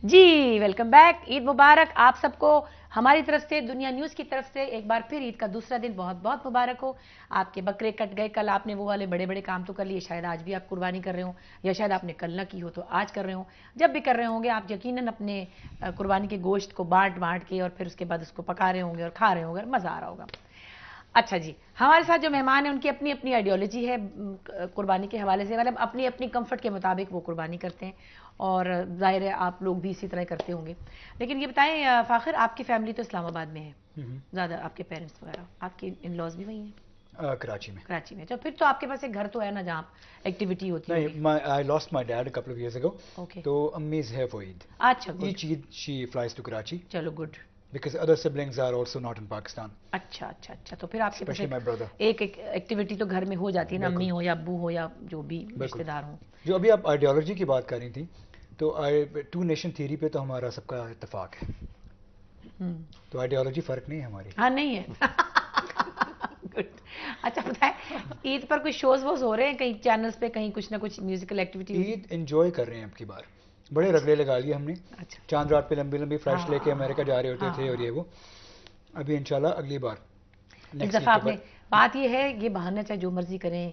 जी welcome back, Eid मुबारक आप सबको हमारी तरफ से, दुनिया न्यूज़ की तरफ से एक बार फिर ईद का दूसरा दिन बहुत बहुत मुबारक हो। आपके बकरे कट गए, कल आपने वो वाले बड़े बड़े काम तो कर लिए, शायद आज भी आप कुर्बानी कर रहे हो, या शायद आपने कल ना की हो तो आज कर रहे हो। जब भी कर रहे होंगे आप यकीनन अपने कुर्बानी के गोश्त को बांट बांट के और फिर उसके बाद उसको पका रहे होंगे और खा रहे होंगे, मज़ा आ रहा होगा। अच्छा जी, हमारे साथ जो मेहमान हैं उनकी अपनी अपनी आइडियोलॉजी है कुर्बानी के हवाले से, मतलब अपनी अपनी कंफर्ट के मुताबिक वो कुर्बानी करते हैं और जाहिर है आप लोग भी इसी तरह करते होंगे। लेकिन ये बताएं फ़ाखिर, आपकी फैमिली तो इस्लामाबाद में है ज़्यादा, आपके पेरेंट्स वगैरह, आपके इन लॉज भी वही हैं? कराची में। कराची में, तो फिर तो आपके पास एक घर तो है ना जहाँ एक्टिविटी होती है? नहीं, I lost my dad couple of years ago. Okay, तो अम्मी is here for Eid. अच्छा good, Each Eid she flies to Karachi चलो good, because other siblings are also not in Pakistan, अच्छा अच्छा अच्छा। तो फिर आपके पास especially my brother. एक एक्टिविटी तो घर में हो जाती है ना, अम्मी हो या अब्बू हो या जो भी रिश्तेदार हो। जो अभी आप आइडियोलॉजी की बात कर रही थी, तो टू नेशन थ्योरी पे तो हमारा सबका इत्तेफाक है, तो आइडियोलॉजी फर्क नहीं है हमारी। हाँ नहीं है। गुड। अच्छा बताएं, ईद पर कोई शोज वोज हो रहे हैं कहीं चैनल्स पे, कहीं कुछ ना कुछ म्यूजिकल एक्टिविटी? ईद एंजॉय कर रहे हैं अब की बार, बड़े रगड़े लगा लिए हमने। अच्छा, चांद रात पे लंबी लंबी फ्लाइट्स लेके अमेरिका जा रहे होते थे और हाँ। ये वो। अभी इंशाल्लाह अगली बार इस नेक्स्ट दफ़ा आपने, बात ये है, ये बहाना चाहे जो मर्जी करें,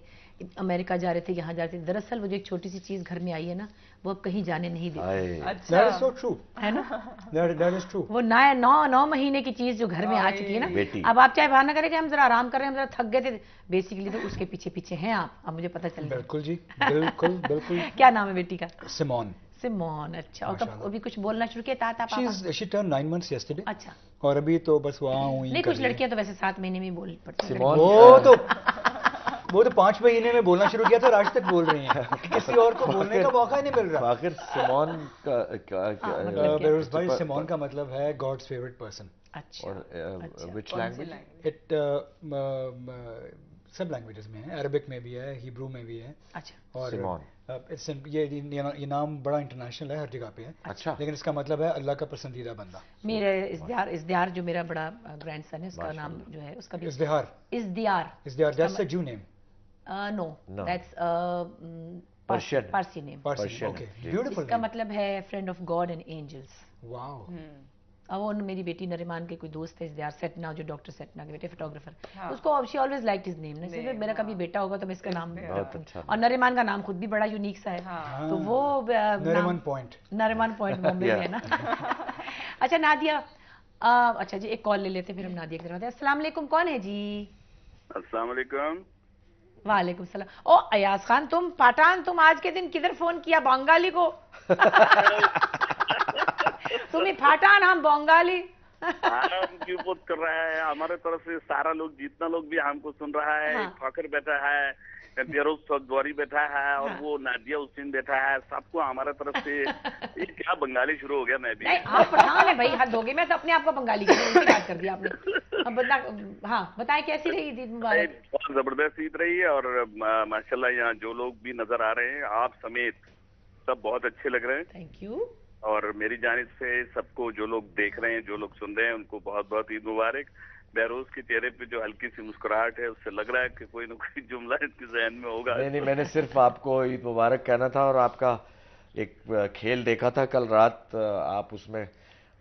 अमेरिका जा रहे थे, यहाँ जा रहे थे, दरअसल वो जो एक छोटी सी चीज़ घर में आई है ना, वो अब कहीं जाने नहीं देती। That is so true. है ना? That is true. वो नौ महीने की चीज़ जो घर में आ चुकी है ना, अब आप चाहे बहाना करें कि हम जरा आराम कर रहे हैं, हम जरा थक गए थे, बेसिकली तो उसके पीछे पीछे हैं आप, अब मुझे पता चल गया। बिल्कुल जी, बिल्कुल बिल्कुल। क्या नाम है बेटी का? सिमोन। सिमोन, अच्छा। और कब अभी कुछ बोलना शुरू किया? ताता पापा? She turned 9 months yesterday. अच्छा, और अभी तो बस वहाँ हुई। नहीं कुछ लड़कियां तो वैसे 7 महीने में ही बोल पड़ती हैं। वो तो 5 महीने में बोलना शुरू किया था और आज तक बोल रही हैं। किसी और को बोलने का मौका ही नहीं मिल रहा। आखिर सिमोन का बेरोज भाई, सिमोन का मतलब है गॉड्स फेवरेट पर्सन। अच्छा, और व्हिच लैंग्वेज? इट सब लैंग्वेजेस में है, अरबिक में भी है, हिब्रू में भी है। अच्छा, और सिमोन ये नाम बड़ा इंटरनेशनल है, हर जगह पे है। अच्छा, लेकिन इसका मतलब है अल्लाह का पसंदीदा बंदा। मेरे इज़दियार जो मेरा बड़ा ग्रैंडसन है, उसका नाम जो है उसका भी इज़दियार, that's a Jew name. No, that's Persian, Parsi name. Okay, beautiful. इसका मतलब है friend of God and angels. Wow. अब वो मेरी बेटी नरिमान के कोई दोस्त है इज़दियार सेटना, जो डॉक्टर सेटना के बेटे फोटोग्राफर, उसको she always liked his name. नहीं, मेरा कभी बेटा होगा तो मैं इसका नाम रखूं। और नरिमान का नाम खुद भी बड़ा यूनिक सा है, तो वो नरिमान पॉइंट बॉम्बे में है ना। अच्छा नादिया, अच्छा जी एक कॉल ले लेते फिर हम नादिया की तरफ आते हैं। अस्सलाम वालेकुम, कौन है जी? अस्सलाम वालेकुम। वालेकुम सलाम। ओ अयाज खान, तुम पठान, तुम आज के दिन किधर फोन किया? बंगाली को? तुम्हें पठान, हम बंगाली। हम क्यों पोस्ट कर रहा है? हमारे तरफ से सारा लोग, जितना लोग भी हमको सुन रहा है, फाखर बैठा है, बेरोज चौधरी बैठा है, और वो नादिया हुसैन बैठा है, सबको हमारे तरफ से। ये क्या बंगाली शुरू हो गया? मैं भी आप पठान है भाई, हद हो गई। मैं तो अपने आप को बंगाली की बात कर दी आपने। हाँ बताएं, कैसी रही ईद मुबारक? बहुत जबरदस्त ईद रही है, और माशाल्लाह यहाँ जो लोग भी नजर आ रहे हैं, आप समेत सब बहुत अच्छे लग रहे हैं। Thank you. और मेरी जानिब से सबको, जो लोग देख रहे हैं, जो लोग सुन रहे हैं, उनको बहुत बहुत ईद मुबारक। बहरोज के चेहरे पे जो हल्की सी मुस्कुराहट है, उससे लग रहा है कि कोई ना कोई जुमला इसके जहन में होगा। नहीं, मैंने सिर्फ आपको ईद मुबारक कहना था, और आपका एक खेल देखा था कल रात, आप उसमें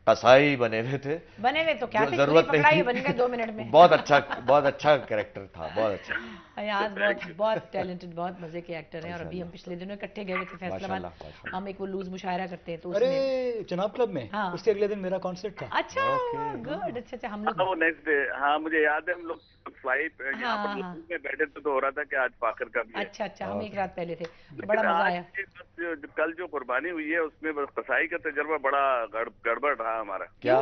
कसाई बने हुए थे। बने हुए तो क्या थे, जरूरत नहीं थी, बन गए 2 मिनट में। बहुत अच्छा कैरेक्टर था, बहुत अच्छा। यार बहुत टैलेंटेड, बहुत मजे के एक्टर हैं। और अभी हम पिछले दिनों इकट्ठे गए थे फैसलाबाद, हम एक वो लूज मुशायरा करते हैं तो अरे जनाब क्लब में, उसके अगले दिन मेरा कॉन्सर्ट था। अच्छा गुड, अच्छा हम लोग वो नेक्स्ट डे, हाँ मुझे याद है, हम लोग फ्लाइट यहाँ पर में बैठे थे तो हो रहा था कि आज फाखर का भी। अच्छा, हम एक रात पहले थे, बड़ा मजा आया। कल जो कुर्बानी हुई है उसमें कसाई का तजर्बा बड़ा गड़बड़ रहा हमारा। क्या?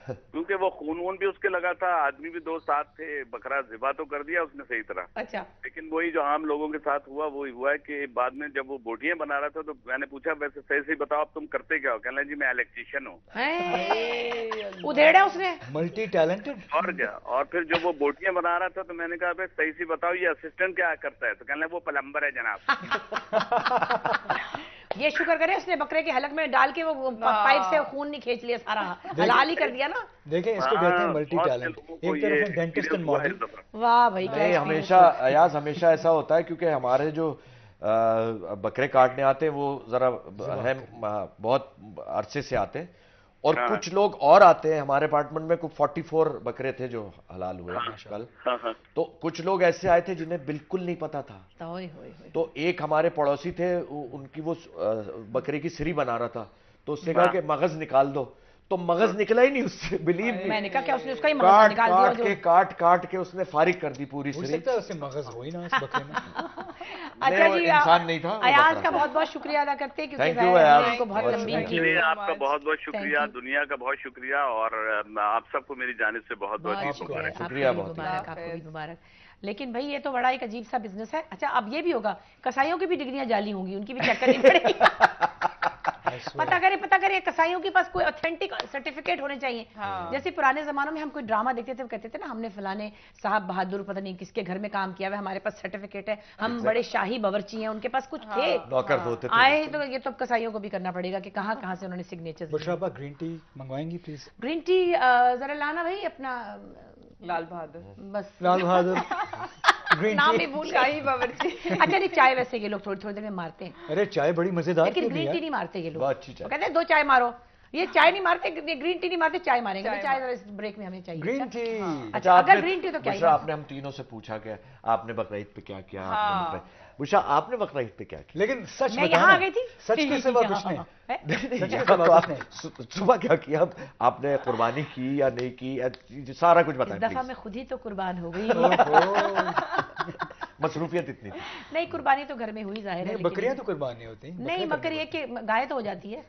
क्योंकि वो खून वून भी उसके लगा था, आदमी भी 2 साथ थे, बकरा ज़िबा तो कर दिया उसने सही तरह। अच्छा। लेकिन वही जो आम लोगों के साथ हुआ, वो हुआ है कि बाद में जब वो बोटियां बना रहा था तो मैंने पूछा, वैसे सही सही बताओ आप तुम करते क्या हो? कहने लगा जी मैं इलेक्ट्रीशियन हूँ। उधेड़ा उसने, मल्टी टैलेंटेड। और क्या? और फिर जब वो बोटियां बना रहा था तो मैंने कहा भाई सही सी बताओ ये असिस्टेंट क्या करता है? तो कहने लगा वो प्लम्बर है जनाब। ये शुक्र करे उसने बकरे के हलक में डाल के वो पाइप से खून नहीं खींच लिया, सारा हलाल ही कर दिया ना। देखें, इसको कहते हैं मल्टी टैलेंट। एक तरफ है डेंटिस्ट एंड मॉडल। वाह भाई, नहीं, हमेशा अयाज हमेशा ऐसा होता है, क्योंकि हमारे जो بکرے کاٹنے آتے ہیں وہ ذرا اہم بہت عرصے سے آتے ہیں، اور کچھ لوگ اور آتے ہیں ہمارے اپارٹمنٹ میں، کوئی 44 بکرے تھے جو حلال ہوئے کل، تو کچھ لوگ ایسے آئے تھے جنہیں بالکل نہیں پتا تھا، تو ایک ہمارے پڑوسی تھے ان کی وہ بکرے کی سری بنا رہا تھا، تو اس نے کہا کہ مغز نکال دو، تو مغز نکلا ہی نہیں اس سے، بلیو می، میں نے کہا کہ اس نے اس کا ہی مغز نکال دیا، کاٹ کے اس نے فارغ کر دی پوری سری۔ ہو سکتا ہے اس سے مغز ہوئی نا اس بکرے میں۔ اچھا جی، انسان نہیں تھا، ایاز کا بہت بہت شکریہ ادا کرتے ہیں کیونکہ ان کو بہت لمبی چلیے آپ کا بہت بہت شکریہ، دنیا کا بہت شکریہ، اور آپ سب کو میری جانب سے بہت بہت مبارک۔ شکریہ، بہت مبارک، آپ کو بھی مبارک۔ لیکن بھائی یہ تو بڑا ایک عجیب سا بزنس ہے۔ اچھا اب یہ بھی ہوگا کسائیوں کی بھی ڈگریاں جعلی ہوں گی، ان کی بھی چیک کرنی پڑے گی، پتہ کرے کسائیوں کے پاس کوئی اوتھینٹک سرٹیفکیٹ ہونے چاہیے۔ جیسے پرانے زمانوں میں ہم کوئی ڈرامہ دیکھتے تھے، وہ کہتے تھے نا ہم نے فلانے صاحب بہادر پتہ نہیں کس کے گھر میں کام کیا ہوا ہے، ہمارے پاس سرٹیفکیٹ ہے، ہم بڑے شاہی باورچی ہیں، ان کے پاس کچھ تھے آئے، تو یہ تو کسائیوں کو بھی کرنا پڑے گا کہ کہاں کہاں سے انہوں نے سگنیچرز۔ بشرا گرین ٹی منگوائیں گی پلیز؟ گرین ٹی ذرا لانا بھائی اپنا لال بہادر، بس لال بہادر گرین نام ٹی۔ بھی بھول شاہی باورچی۔ اچھا نہیں، چائے ویسے یہ لوگ تھوڑی تھوڑی دیر میں مارتے ہیں، ارے چائے بڑی مزیدار لیکن ہوتی گرین ہے ٹی نہیں مارتے یہ لوگ، بہت اچھی چائے، وہ کہتے ہیں 2 چائے مارو، یہ چائے نہیں مارتے، گرین ٹی نہیں مارتے، چائے ماریں گے، چائے ذرا اس بریک میں ہمیں چاہیے گرین ٹی۔ اچھا اگر گرین ٹی تو کیا بشرا آپ نے ہم تینوں سے پوچھا کہ آپ نے بقرعید پہ کیا کیا، بشرا آپ نے بقرعید پہ کیا کیا؟ لیکن سچ میں یہاں آ گئی تھی، سچ کے سوا کچھ نہیں، صبح کیا کیا آپ نے، قربانی کی یا نہیں کی، سارا کچھ اس دفعہ بتائیں، میں خود ہی تو قربان ہو گئی، مصروفیت اتنی تھی۔ نہیں قربانی تو گھر میں ہوئی ظاہر ہے، بکریاں تو قربان نہیں ہوتی، نہیں مگر یہ کہ گائے تو ہو جاتی ہے،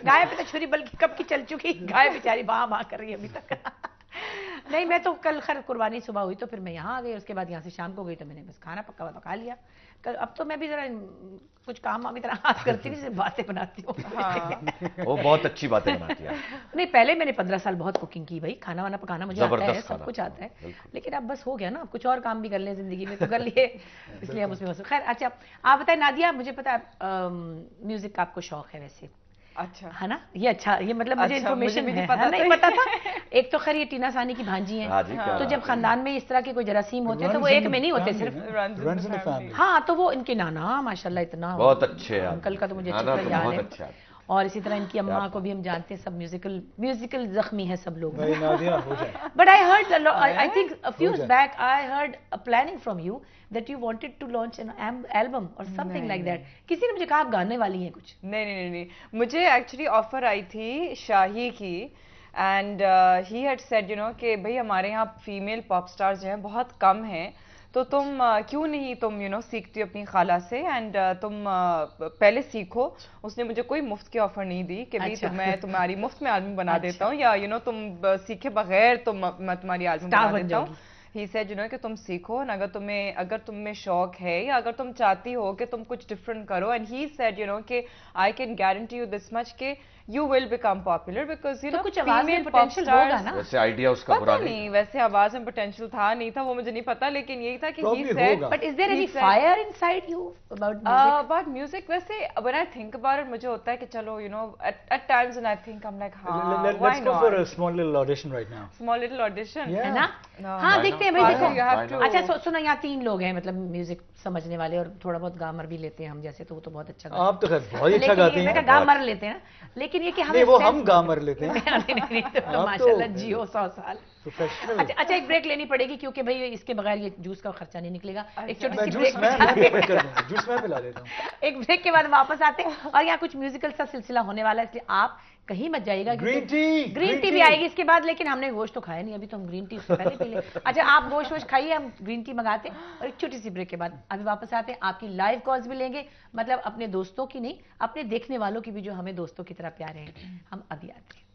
گائے پہ تو چھری بلکہ کب کی چل چکی، گائے بیچاری وہاں کر رہی ہے ابھی تک۔ نہیں میں تو کل خیر قربانی صبح ہوئی تو پھر میں یہاں آ گئی، اس کے بعد یہاں سے شام کو گئی تو میں نے بس کھانا پکا ہوا پکا لیا، اب تو میں بھی ذرا کچھ کام کی طرح ہاتھ کرتی نہیں، صرف باتیں بناتی ہوں۔ وہ بہت اچھی باتیں بناتی ہے۔ نہیں پہلے میں نے 15 سال بہت کوکنگ کی بھائی، کھانا وانا پکانا مجھے آتا ہے، سب کچھ آتا ہے، لیکن اب بس ہو گیا نا، اب کچھ اور کام بھی کر لیں زندگی میں تو کر لیے، اس لیے ہم اس میں خیر۔ اچھا آپ بتائیں نادیہ، مجھے پتا میوزک کا آپ کو شوق ہے ویسے، اچھا ہے نا؟ یہ اچھا، یہ مطلب مجھے انفارمیشن نہیں پتا تھا۔ ایک تو خیر یہ ٹینا ثانی کی بھانجی ہیں، تو جب خاندان میں اس طرح کے کوئی جراثیم ہوتے ہیں تو وہ ایک میں نہیں ہوتے صرف، ہاں تو وہ ان کے نانا ماشاءاللہ اتنا بہت اچھے، انکل کا تو مجھے اچھی طرح یاد ہے، اور اسی طرح ان کی اماں کو بھی ہم جانتے ہیں، سب میوزیکل زخمی ہیں سب لوگ۔ But I heard, I think a few years back I heard a planning from you that you wanted to launch an album or something like that. کسی نے مجھے کہا آپ گانے والی ہیں کچھ؟ نہیں، مجھے ایکچولی آفر آئی تھی شاہی کی، اینڈ ہی ہیڈ سیڈ کہ بھائی ہمارے یہاں فیمیل پاپ اسٹارز جو ہیں بہت کم ہیں، تو تم کیوں نہیں تم سیکھتی ہو اپنی خالہ سے، اینڈ تم پہلے سیکھو۔ اس نے مجھے کوئی مفت کی آفر نہیں دی کہ بھائی میں تمہاری مفت میں آلبم بنا دیتا ہوں، یا تم سیکھے بغیر میں تمہاری آلبم بنا دیتا ہوں۔ ہی سیڈ کہ تم سیکھو، اگر تم میں شوق ہے یا اگر تم چاہتی ہو کہ تم کچھ ڈفرنٹ کرو، اینڈ ہی سیڈ کہ I can guarantee you this much کہ you will become popular because کچھ آواز میں potential ہوگا نا، ویسے آئیڈیا اس کا برا نہیں، ویسے آواز میں potential تھا نہیں تھا وہ مجھے نہیں پتا، لیکن یہی تھا کہ he said but is there any fire inside you about music؟ ویسے when I think about it مجھے ہوتا ہے کہ چلو at times when I think I'm like why let's go for a small little audition right now. small little audition ہے نا؟ ہاں دیکھتے ہیں بھائی، دیکھو اچھا سنو یہاں 3 لوگ ہیں مطلب میوزک سمجھنے والے، اور تھوڑا بہت گامر بھی لیتے ہیں ہم جیسے، تو وہ تو بہت اچھا گاتے ہیں، آپ تو خیر بہت اچھا گاتے ہیں، گامر لیتے ہیں نا، لیکن یہ کہ ہم گامر لیتے ہیں، ماشاءاللہ جیو 100 سال۔ پروفیشنل۔ اچھا ایک بریک لینی پڑے گی کیونکہ بھائی اس کے بغیر یہ جوس کا خرچہ نہیں نکلے گا، ایک چھوٹی سی جوس میں پلا دیتا ہوں، ایک بریک کے بعد واپس آتے ہیں، اور یہاں کچھ میوزیکل سا سلسلہ ہونے والا ہے، اس لیے آپ کہیں مت جائیے گا، گرین ٹی بھی آئے گی اس کے بعد، لیکن ہم نے گوشت تو کھایا نہیں ابھی، تو ہم گرین ٹی اس سے پہلے پی لیں۔ اچھا آپ گوشت کھائیے، ہم گرین ٹی منگاتے ہیں، اور ایک چھوٹی سی بریک کے بعد ابھی واپس آتے ہیں، آپ کی لائیو کالز بھی لیں گے، مطلب اپنے دوستوں کی نہیں، اپنے دیکھنے والوں کی بھی جو ہمیں دوستوں کی طرح پیارے ہیں، ہم ابھی آتے ہیں۔